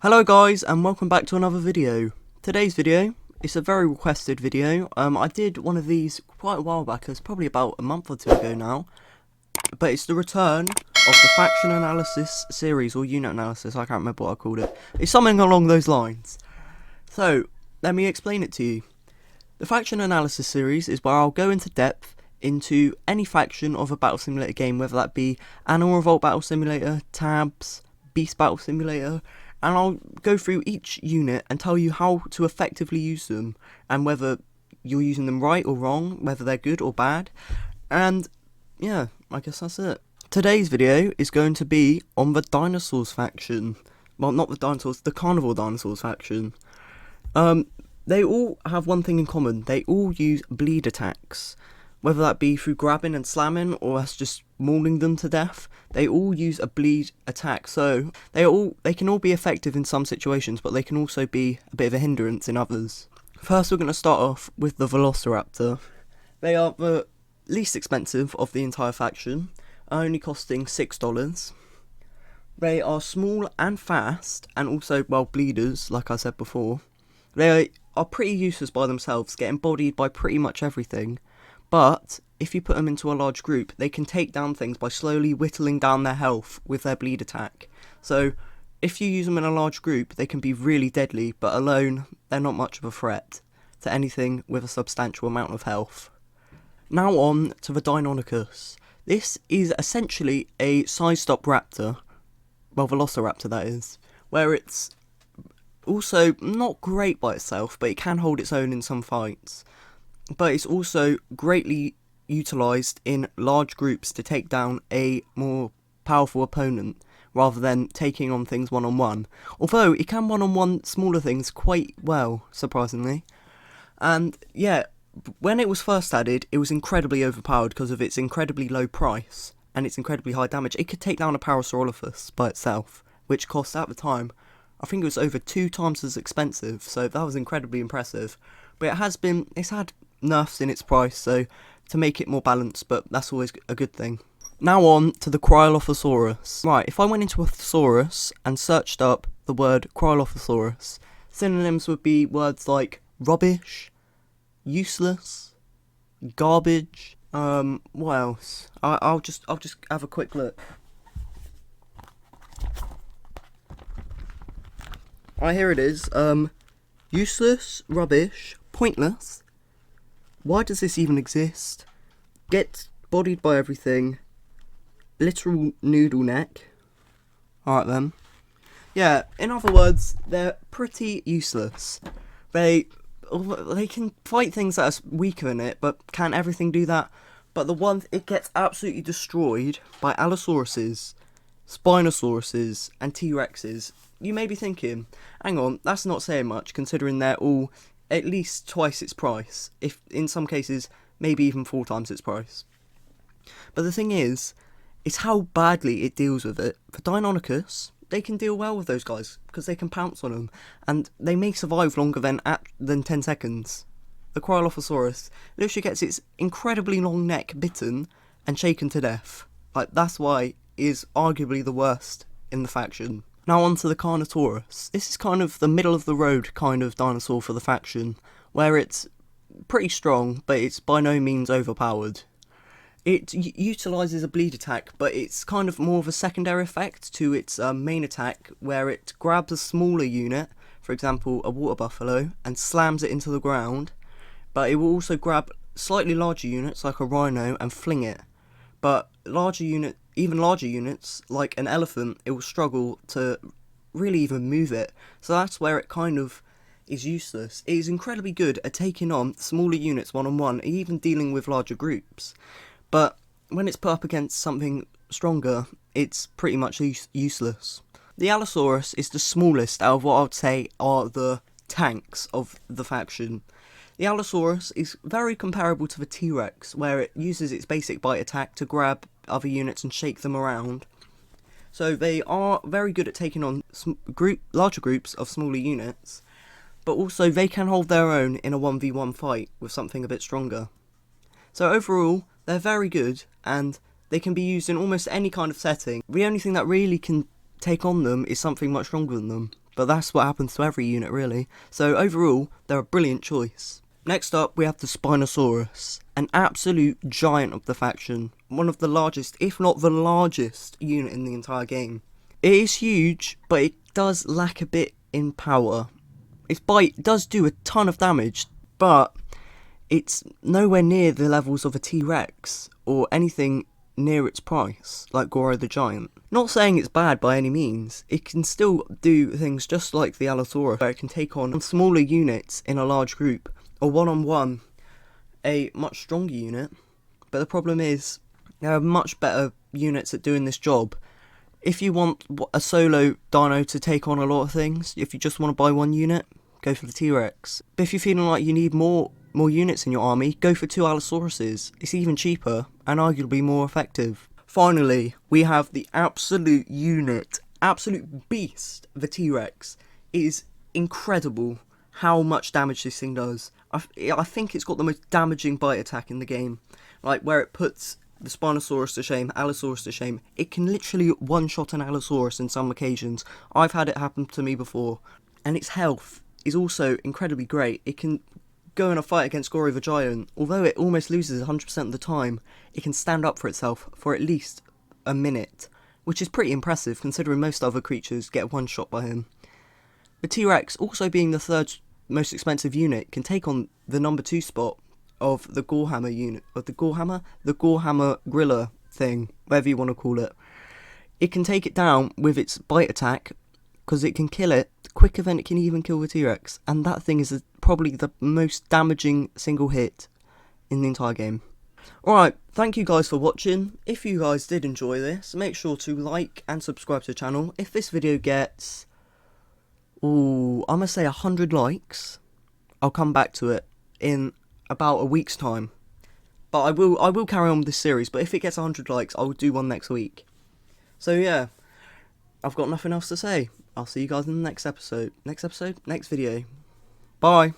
Hello guys, and welcome back to another video. Today's video is a very requested video. I did one of these quite a while back. It's probably about a month or two ago now, but it's the return of the faction analysis series, or unit analysis. I can't remember what I called it. It's something along those lines. So let me explain it to you. The faction analysis series is where I'll go into depth into any faction of a battle simulator game, whether that be Animal Revolt Battle Simulator, Tabs, Beast Battle Simulator, and I'll go through each unit and tell you how to effectively use them, and whether you're using them right or wrong, whether they're good or bad, and yeah, I guess that's it. Today's video is going to be on the Dinosaurs faction. Well, not the dinosaurs, the carnivore dinosaurs faction. They all have one thing in common. They all use bleed attacks. Whether that be through grabbing and slamming, or us just mauling them to death, they all use a bleed attack. So they can all be effective in some situations, but they can also be a bit of a hindrance in others. First, we're going to start off with the Velociraptor. They are the least expensive of the entire faction, only costing $6. They are small and fast, and also, well, bleeders, like I said before. They are pretty useless by themselves, getting bodied by pretty much everything. But if you put them into a large group, they can take down things by slowly whittling down their health with their bleed attack. So if you use them in a large group, they can be really deadly, but alone, they're not much of a threat to anything with a substantial amount of health. Now on to the Dynonycus. This is essentially a sized up raptor, well, Velociraptor that is, where it's also not great by itself, but it can hold its own in some fights. But it's also greatly utilised in large groups to take down a more powerful opponent, rather than taking on things one-on-one. Although, it can one-on-one smaller things quite well, surprisingly. And yeah, when it was first added, it was incredibly overpowered because of its incredibly low price and its incredibly high damage. It could take down a Parasaurolophus by itself, which cost at the time, I think it was over 2 times as expensive, so that was incredibly impressive. But it's had nerfs in its price, so to make it more balanced, but that's always a good thing. Now on to the Cryolophosaurus. Right, if I went into a thesaurus and searched up the word Cryolophosaurus, synonyms would be words like rubbish, useless, garbage, what else? I'll just have a quick look. Right, here it is. Useless, rubbish, pointless. Why does this even exist? Get bodied by everything. Literal noodle neck. Alright then. Yeah, in other words, they're pretty useless. They can fight things that are weaker than it, but can everything do that? But it gets absolutely destroyed by Allosauruses, Spinosauruses, and TRexes. You may be thinking, hang on, that's not saying much, considering they're all at least twice its price, if in some cases maybe even 4 times its price. But the thing is how badly it deals with it. For Deinonychus, they can deal well with those guys because they can pounce on them, and they may survive longer than 10 seconds. The Cryolophosaurus literally gets its incredibly long neck bitten and shaken to death. Like, that's why it is arguably the worst in the faction. Now on to the Carnotaurus. This is kind of the middle of the road kind of dinosaur for the faction, where it's pretty strong, but it's by no means overpowered. It utilises a bleed attack, but it's kind of more of a secondary effect to its main attack, where it grabs a smaller unit, for example a water buffalo, and slams it into the ground, but it will also grab slightly larger units like a rhino and fling it. But even larger units, like an elephant, it will struggle to really even move it. So that's where it kind of is useless. It is incredibly good at taking on smaller units one-on-one, even dealing with larger groups. But when it's put up against something stronger, it's pretty much useless. The Allosaurus is the smallest out of what I would say are the tanks of the faction. The Allosaurus is very comparable to the TRex, where it uses its basic bite attack to grab other units and shake them around. So they are very good at taking on larger groups of smaller units, but also they can hold their own in a 1v1 fight with something a bit stronger. So overall, they're very good, and they can be used in almost any kind of setting. The only thing that really can take on them is something much stronger than them. but that's what happens to every unit really. So overall, they're a brilliant choice. Next up, we have the Spinosaurus, an absolute giant of the faction, one of the largest, if not the largest, unit in the entire game. It is huge, but it does lack a bit in power. Its bite does do a ton of damage, but it's nowhere near the levels of a T-Rex, or anything near its price, like Goro the Giant. Not saying it's bad by any means, it can still do things just like the Allosaurus, where it can take on smaller units in a large group, or one-on-one, a much stronger unit. But the problem is, there are much better units at doing this job. If you want a solo dino to take on a lot of things, if you just want to buy one unit, go for the T-Rex. But if you're feeling like you need more units in your army, go for 2 Allosauruses. It's even cheaper, and arguably more effective. Finally, we have the absolute unit, absolute beast, the T-Rex. It is incredible how much damage this thing does. I think it's got the most damaging bite attack in the game. Like, where it puts the Spinosaurus to shame, Allosaurus to shame. It can literally one-shot an Allosaurus in some occasions. I've had it happen to me before. And its health is also incredibly great. It can go in a fight against Goro the Giant. Although it almost loses 100% of the time, it can stand up for itself for at least a minute, which is pretty impressive considering most other creatures get one shot by him. The T-Rex, also being the 3rd most expensive unit, can take on the number 2 spot of the Gorehammer unit, of the Gorehammer Gorilla thing, whatever you want to call it. It can take it down with its bite attack, because it can kill it quicker than it can even kill the T-Rex, and that thing is probably the most damaging single hit in the entire game. Alright, thank you guys for watching. If you guys did enjoy this, make sure to like and subscribe to the channel. If this video gets, I'm going to say 100 likes, I'll come back to it in about a week's time. But I will carry on with this series, but if it gets 100 likes, I'll do one next week. So yeah, I've got nothing else to say. I'll see you guys in the next episode. Next video. Bye.